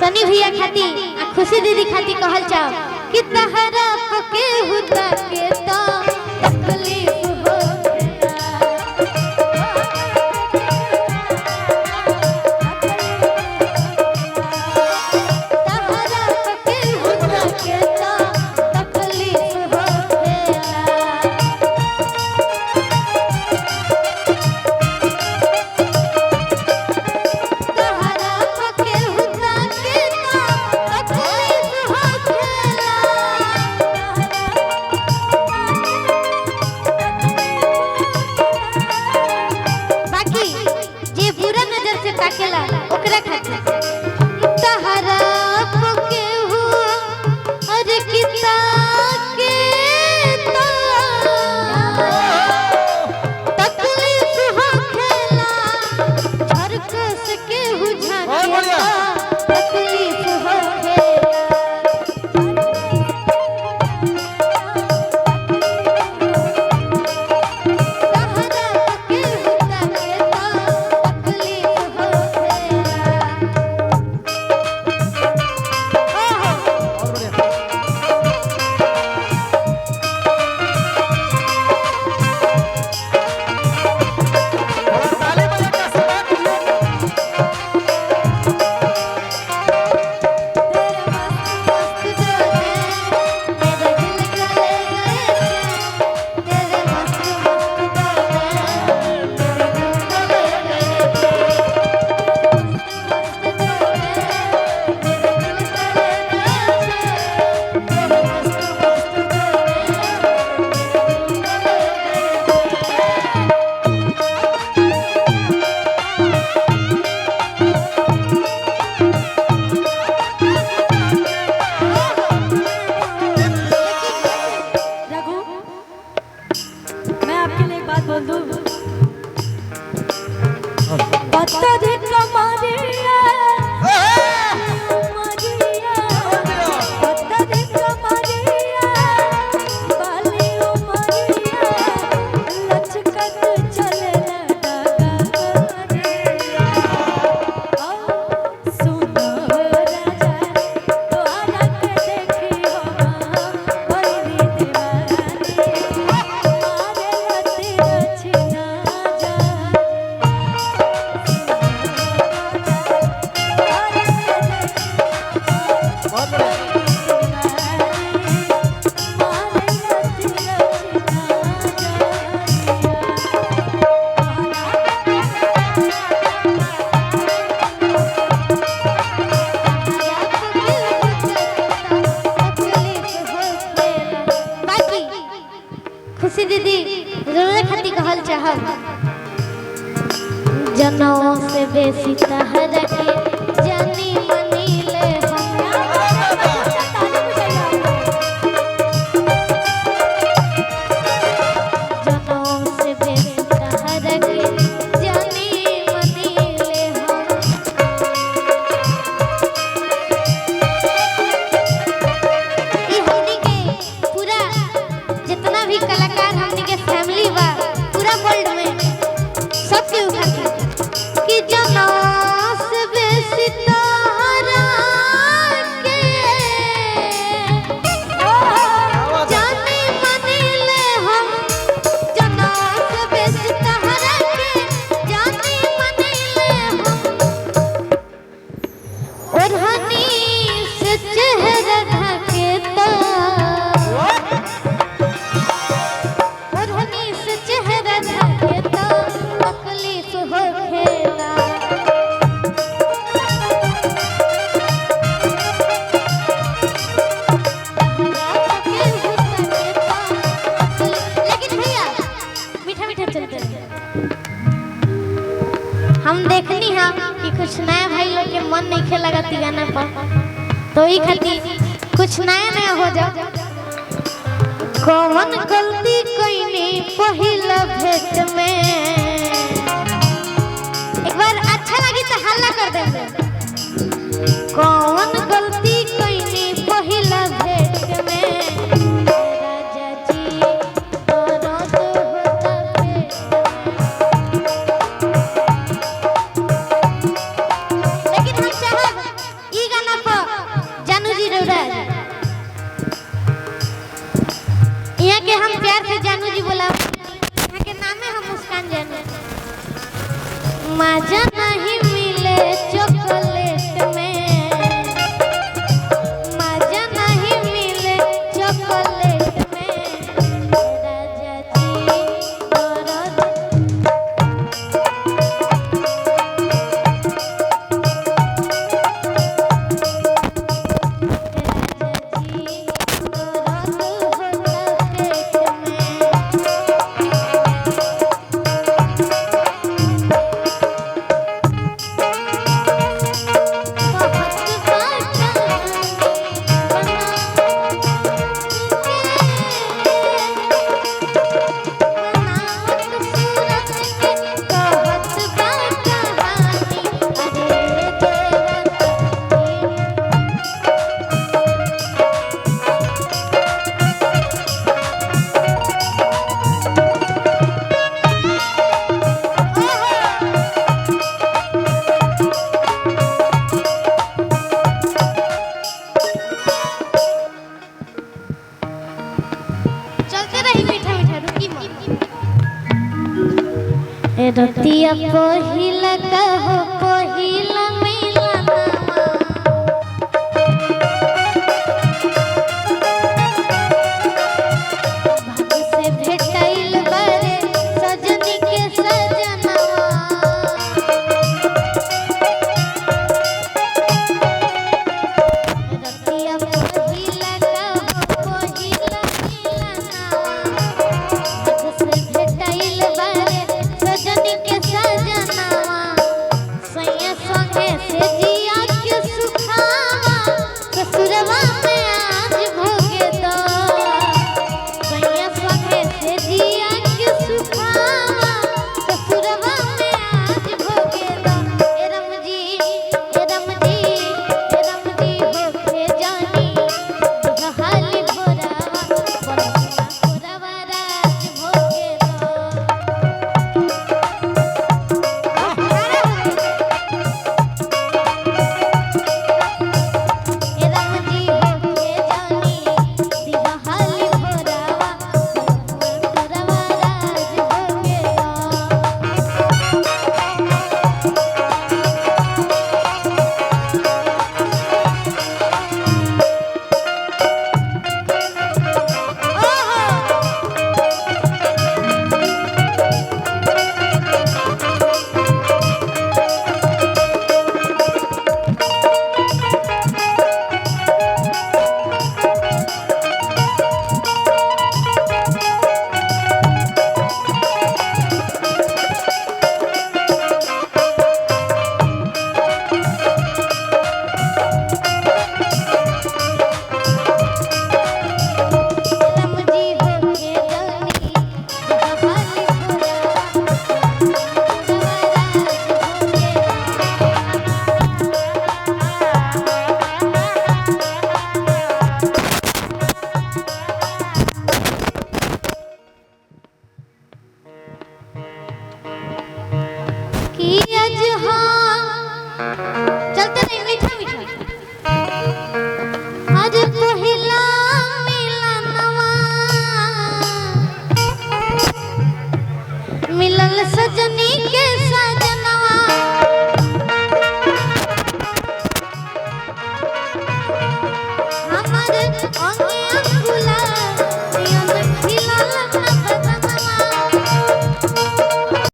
सनी भैया खाती खुशी दीदी खाती कहल चाहो कि तहरा के हुदा के तो तकलीफ हो तहरा के हुदा के तो तकलीफ हो ताकेला ओकरा खातिर तहरा के हो अरे किता के तो तकलीफ हो खेला झरकस के हो झाके तकलीफ हो खुशी दीदी जरूर खाती कहल चाहब जनों से बेसी तहरा के जानी मनी ले जनों से बेसी तहरा के जानी मनी ले ई हमनी के पूरा जितना भी कलाकार हमनी के फैमिली बा पूरा वर्ल्ड में सबके उखाड़ कि जनों से बेसी तहरा के जानी मनी ले हम जनों से बेसी तहरा के जानी मनी ले हम ओढ़नी से चेहरा ढके तो तकलीफ हो खेला लेकिन भैया मीठा मीठा चलते हम देखनी है कि कुछ नया भाई लोग के मन नहीं खेला गाना पर तो ही खातिर कुछ नया नया हो जाओ कौन गलती कईनी पहिला भेट में एक बार अच्छा लगी तो हल्ला कर दे कौन गलती कईनी पहिला भेट में राजा जी दर्द होता लेकिन हम चाहब ई गाना मजा नहीं मिले चॉकलेट में, मजा नहीं मिले चॉकलेट में, राजा जी दर्द रतिया पहिला कहो